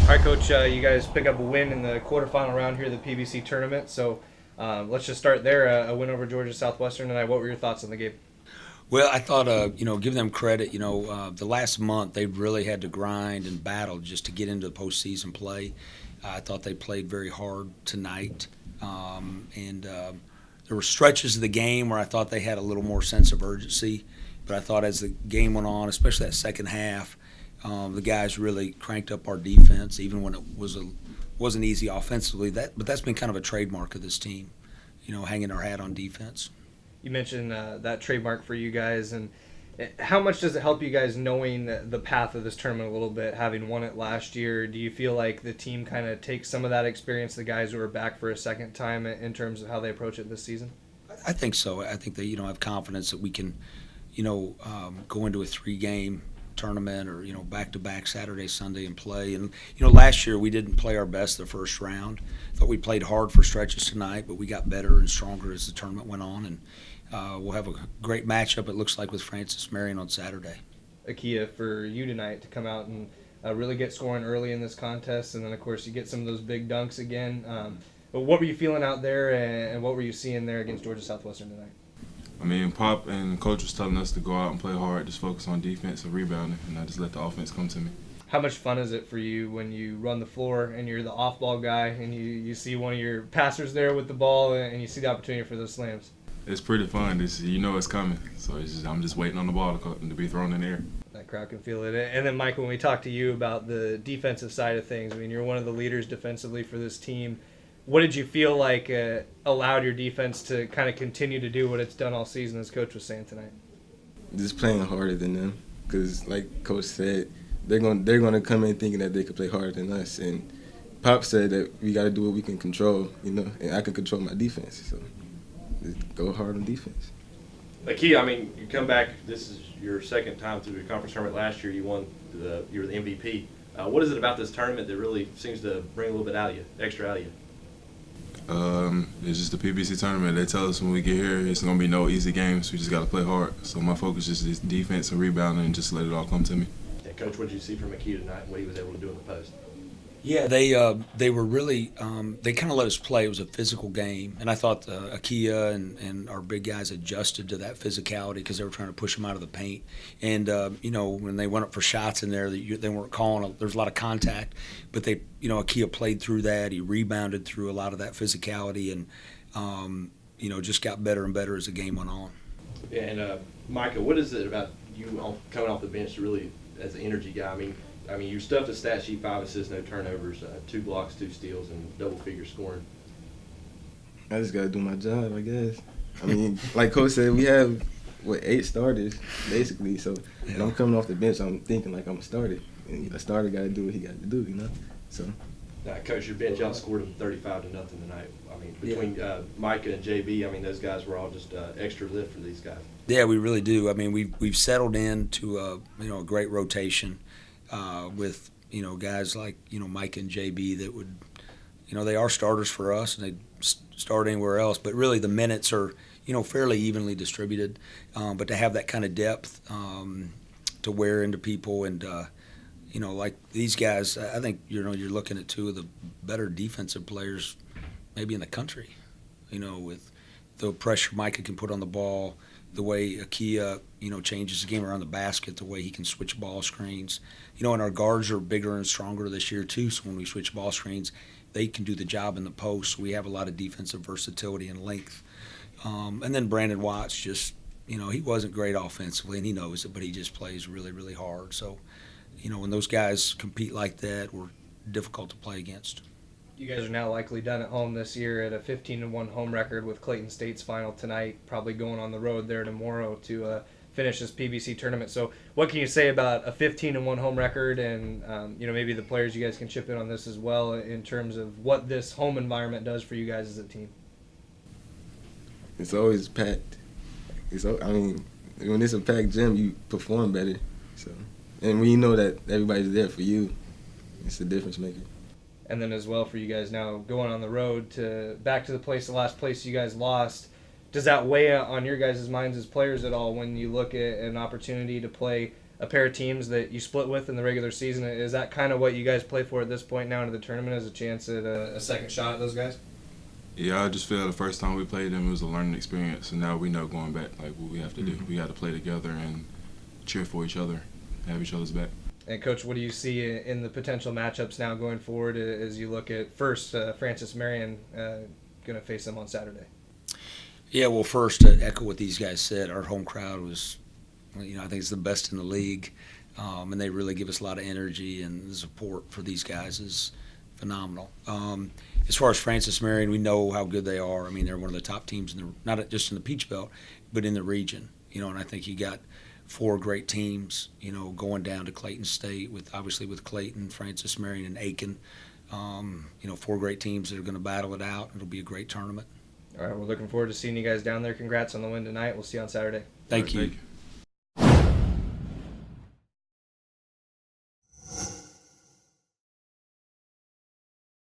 All right, Coach, you guys pick up a win in the quarterfinal round here of the PBC tournament. So let's just start there. A win over Georgia Southwestern tonight. What were your thoughts on the game? Well, I thought, give them credit. The last month they really had to grind and battle just to get into the postseason play. I thought they played very hard tonight, and there were stretches of the game where I thought they had a little more sense of urgency. But I thought as the game went on, especially that second half, the guys really cranked up our defense, even when it wasn't easy offensively. But that's been kind of a trademark of this team, hanging our hat on defense. You mentioned that trademark for you guys, and how much does it help you guys knowing the path of this tournament a little bit, having won it last year? Do you feel like the team kind of takes some of that experience, the guys who are back for a second time, in terms of how they approach it this season? I think so. I think they have confidence that we can go into a 3-game tournament or back-to-back Saturday, Sunday and play. And last year we didn't play our best the first round. I thought we played hard for stretches tonight, but we got better and stronger as the tournament went on. And we'll have a great matchup, it looks like, with Francis Marion on Saturday. Akia, for you tonight to come out and really get scoring early in this contest, and then of course you get some of those big dunks again. But what were you feeling out there, and what were you seeing there against Georgia Southwestern tonight? I mean, Pop and Coach was telling us to go out and play hard, just focus on defense and rebounding, and I just let the offense come to me. How much fun is it for you when you run the floor and you're the off-ball guy and you see one of your passers there with the ball and you see the opportunity for those slams? It's pretty fun. It's coming, so I'm just waiting on the ball to be thrown in the air. That crowd can feel it. And then, Micah, when we talk to you about the defensive side of things, I mean, you're one of the leaders defensively for this team. What did you feel like allowed your defense to kind of continue to do what it's done all season, as Coach was saying tonight? Just playing harder than them, because like Coach said, they're going to come in thinking that they could play harder than us. And Pop said that we got to do what we can control, and I can control my defense. So just go hard on defense. Akia, I mean, you come back. This is your second time through the conference tournament. Last year, you were the MVP. What is it about this tournament that really seems to bring a little bit extra out of you? It's just the PBC tournament. They tell us when we get here it's going to be no easy games. We just got to play hard. So my focus is defense and rebounding and just let it all come to me. Yeah, Coach, what did you see from Akia tonight and what he was able to do in the post? Yeah, they were really they kind of let us play. It was a physical game, and I thought Akia and our big guys adjusted to that physicality because they were trying to push them out of the paint. And when they went up for shots in there, they weren't calling. There was a lot of contact, but Akia played through that. He rebounded through a lot of that physicality, and just got better and better as the game went on. Yeah, and Micah, what is it about you coming off the bench really as an energy guy? I mean, you stuffed a stat sheet: 5 assists, no turnovers, 2 blocks, 2 steals, and double-figure scoring. I just got to do my job, I guess. I mean, like Coach said, we have, 8 starters, basically. So when I'm coming off the bench, I'm thinking like I'm a starter. And a starter got to do what he got to do, So. Coach, your bench outscored them 35-0 tonight. I mean, between Micah and JB, I mean, those guys were all just extra lift for these guys. Yeah, we really do. I mean, we've settled into a great rotation. With guys like Micah and JB that would they are starters for us and they start anywhere else, but really the minutes are fairly evenly distributed, but to have that kind of depth to wear into people and like these guys, I think you're looking at 2 of the better defensive players maybe in the country, with the pressure Micah can put on the ball, the way Akia, changes the game around the basket, the way he can switch ball screens. And our guards are bigger and stronger this year too, so when we switch ball screens, they can do the job in the post. We have a lot of defensive versatility and length. And then Brandon Watts just, he wasn't great offensively, and he knows it, but he just plays really, really hard. So, when those guys compete like that, we're difficult to play against. You guys are now likely done at home this year at a 15-1 home record with Clayton State's final tonight, probably going on the road there tomorrow to finish this PBC tournament. So what can you say about a 15-1 home record and, maybe the players you guys can chip in on this as well in terms of what this home environment does for you guys as a team? It's always packed. When it's a packed gym, you perform better. So, and when you know that everybody's there for you, it's a difference maker. And then as well for you guys now going on the road back to the last place you guys lost. Does that weigh on your guys' minds as players at all when you look at an opportunity to play a pair of teams that you split with in the regular season. Is that kind of what you guys play for at this point now into the tournament, as a chance at a second shot at those guys? Yeah, I just feel the first time we played them, it was a learning experience, and now we know going back like what we have to do. We got to play together and cheer for each other, have each other's back. And Coach, what do you see in the potential matchups now going forward as you look at first Francis Marion going to face them on Saturday? Yeah, well, first to echo what these guys said, our home crowd was, I think it's the best in the league, and they really give us a lot of energy, and the support for these guys is phenomenal. As far as Francis Marion, we know how good they are. I mean, they're one of the top teams not just in the Peach Belt, but in the region. And I think you got 4 great teams, going down to Clayton State with Clayton, Francis Marion, and Aiken. 4 great teams that are going to battle it out. It'll be a great tournament. All right, we're looking forward to seeing you guys down there. Congrats on the win tonight. We'll see you on Saturday. Thank you. Thank you.